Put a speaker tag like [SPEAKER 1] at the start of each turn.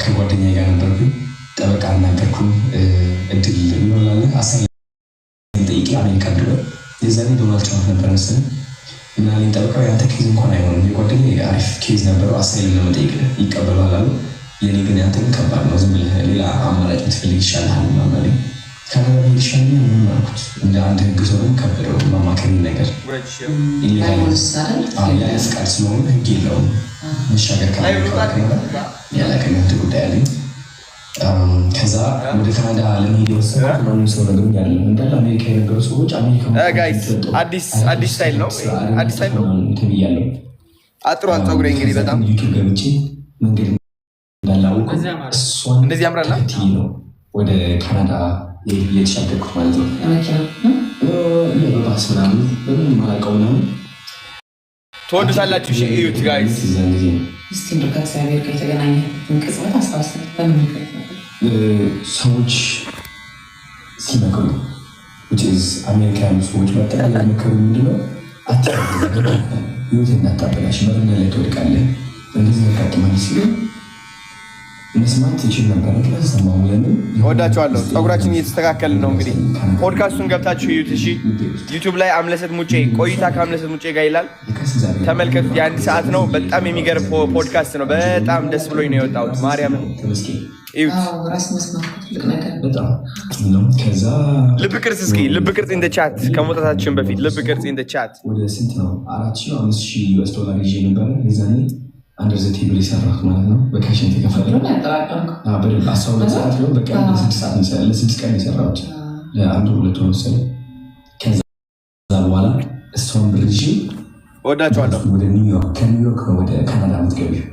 [SPEAKER 1] ከጓደኛዬ ጋር ነበርኩኝ። ጠበቃ አናገርኩኝ። እድል ይኖራል አሳይን ጠይቄ አሜሪካ ድረስ የዛኔ ዶናልድ ትራምፕ ነበር መሰለኝ እና እኔን ጠበቃው ያንተ ኬዝ እንኳን አይሆንም የጓደኛዬ አሪፍ ኬዝ ነበረው አሳይን ለመጠየቅ ይቀበላል አሉ። የኔ ግን ያንተ ግን ከባድ ነው፣ ዝም ብለህ ሌላ አማራጭ ብትፈልግ ይሻልሃል ምናምን አለኝ። ካናዳ ብሄድ ይሻለኛል ምንም አልኩት። እንደ አንድ ህግ ሰው ደግሞ ከበደው ማማከሪ ነገር ያለ ፍቃድ ስለሆነ ህግ የለውም መሻገር ያለ ከሚወት ጉዳይ አለኝ። ከዛ ወደ ካናዳ ለመሄድ የወሰንኩት ማንም ሰው ነገር ያለ እንዳለ አሜሪካ የነበሩ ሰዎች
[SPEAKER 2] አዲስ ስታይል ነው
[SPEAKER 1] ተብያለሁ።
[SPEAKER 2] አጥሯል ፀጉሬ እንግዲህ በጣም
[SPEAKER 1] ዩቲዩብ ገብቼ መንገድ እንዳላውቅ እሷን
[SPEAKER 2] እንደዚህ ያምራል
[SPEAKER 1] ነው ወደ ካናዳ የተሻገርኩት ማለት ነው። በባስ ምናምን በምን ማላውቀው ምናምን
[SPEAKER 2] ትወዱታላችሁ። እዩት ጋይስ።
[SPEAKER 1] ሰዎች ሲመክሩ አሜሪካ ያሉ ሰዎች በጠቃላይ መከሩ ምንድነው ህይወት እናታበላሽ መረና ላይ ትወድቃለህ እንደዚህ ያጋጥማል ሲሉ መስማት ይችል ነበር። ሰማሁ ለምን
[SPEAKER 2] ወዳችኋለሁ። ፀጉራችን እየተስተካከልን ነው። እንግዲህ ፖድካስቱን ገብታችሁ እዩት እሺ። ዩቲዩብ ላይ አምለሰት ሙጬ ቆይታ ከአምለሰት ሙጬ ጋር ይላል፣ ተመልከቱት። የአንድ ሰዓት ነው። በጣም የሚገርም ፖድካስት ነው። በጣም ደስ ብሎኝ ነው የወጣሁት። ማርያምን እዩት። ልብ ቅርጽ እስኪ ልብ ቅርጽ ኢን ዘ ቻት ከመውጣታችን በፊት ልብ ቅርጽ ኢን ዘ ቻት
[SPEAKER 1] ወደ ስንት ነው? 4,000 ዩኤስ ዶላር ይዤ ነበር የዛኔ አንደር ዘ ቴብል የሰራሁት ማለት ነው። በካሽን ተከፈለ። በደንብ 12 ሰዓት ነው በቀን ለ6 ቀን የሰራሁት ለአንዱ ሁለቱ መሰለኝ። ከዛ በኋላ እሷን ብር ይዤ
[SPEAKER 2] ወዳቸዋለሁ
[SPEAKER 1] ወደ ኒውዮርክ፣ ከኒውዮርክ ወደ ካናዳ የምትገቢው